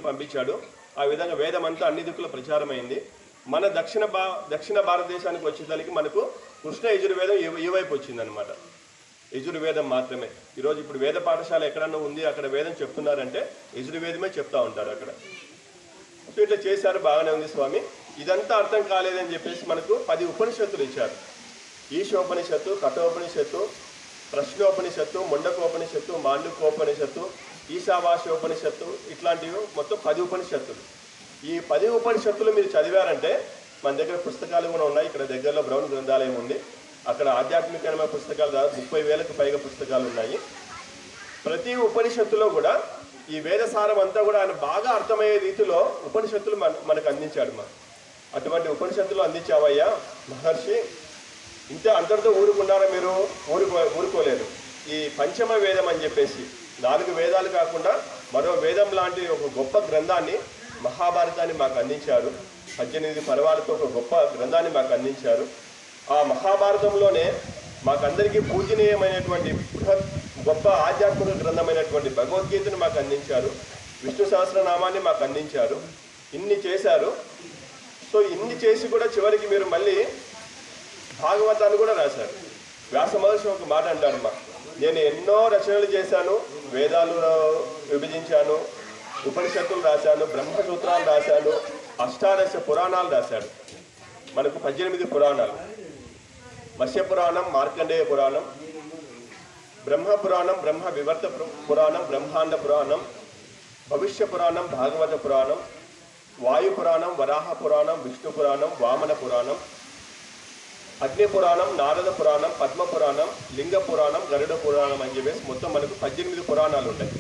పంపించాడు. ఆ విధంగా వేదం అంతా అన్ని దిక్కుల ప్రచారమైంది. మన దక్షిణ భారతదేశానికి వచ్చేసరికి మనకు కృష్ణ యజుర్వేదం ఈ వైపు వచ్చిందనమాట. యజుర్వేదం మాత్రమే. ఈరోజు ఇప్పుడు వేద పాఠశాల ఎక్కడన్నా ఉంది, అక్కడ వేదం చెప్తున్నారంటే యజుర్వేదమే చెప్తా ఉంటారు అక్కడ. సో ఇట్లా చేశారు, బాగానే ఉంది స్వామి. ఇదంతా అర్థం కాలేదని చెప్పేసి మనకు 10 ఉపనిషత్తులు ఇచ్చారు. ఈశోపనిషత్తు, కఠోపనిషత్తు, ప్రశ్నోపనిషత్తు, ముండకోపనిషత్తు, మాండుకోపనిషత్తు, ఈశావాస్యోపనిషత్తు, ఇట్లాంటివి మొత్తం 10 ఉపనిషత్తులు. ఈ 10 ఉపనిషత్తులు మీరు చదివారంటే, మన దగ్గర పుస్తకాలు కూడా ఉన్నాయి. ఇక్కడ దగ్గరలో బ్రౌన్ గ్రంథాలయం ఉంది. అక్కడ ఆధ్యాత్మికమైన పుస్తకాలు దాదాపు 30,000కు పైగా పుస్తకాలు ఉన్నాయి. ప్రతి ఉపనిషత్తులో కూడా ఈ వేదసారం అంతా కూడా ఆయన బాగా అర్థమయ్యే రీతిలో ఉపనిషత్తులు మనకు అందించాడు. అటువంటి ఉపనిషత్తులు అందించావయ్యా మహర్షి. ఇంతే అంతటితో ఊరుకున్నారా మీరు? ఊరుకోలేదు. ఈ పంచమ వేదం అని చెప్పేసి 4 వేదాలు కాకుండా మరో వేదం లాంటి ఒక గొప్ప గ్రంథాన్ని, మహాభారతాన్ని మాకు అందించారు. 18 పర్వాలతో ఒక గొప్ప గ్రంథాన్ని మాకు అందించారు. ఆ మహాభారతంలోనే మాకందరికీ పూజనీయమైనటువంటి గొప్ప ఆధ్యాత్మిక గ్రంథమైనటువంటి భగవద్గీతను మాకు అందించారు. విష్ణు సహస్రనామాన్ని మాకు అందించారు. ఇన్ని చేశారు. సో ఇన్ని చేసి కూడా చివరికి మీరు మళ్ళీ భాగవతాన్ని కూడా రాశారు. వ్యాస మహర్షి ఒక మాట అంటారు, నేను ఎన్నో రచనలు చేశాను, వేదాలు విభజించాను, ఉపనిషత్తులు రాశాను, బ్రహ్మసూత్రాలు రాశాను, అష్టాదశ పురాణాలు రాశాడు. మనకు 18 పురాణాలు: మత్స్య పురాణం, మార్కండేయ పురాణం, బ్రహ్మ పురాణం, బ్రహ్మ వివర్త పురాణం, బ్రహ్మాండ పురాణం, భవిష్య పురాణం, భాగవత పురాణం, వాయు పురాణం, వరాహ పురాణం, విష్ణు పురాణం, వామన పురాణం, అగ్ని పురాణం, నారద పురాణం, పద్మ పురాణం, లింగ పురాణం, గరుడ పురాణం అని చెప్పేసి మొత్తం మనకు 18 పురాణాలు ఉంటాయి.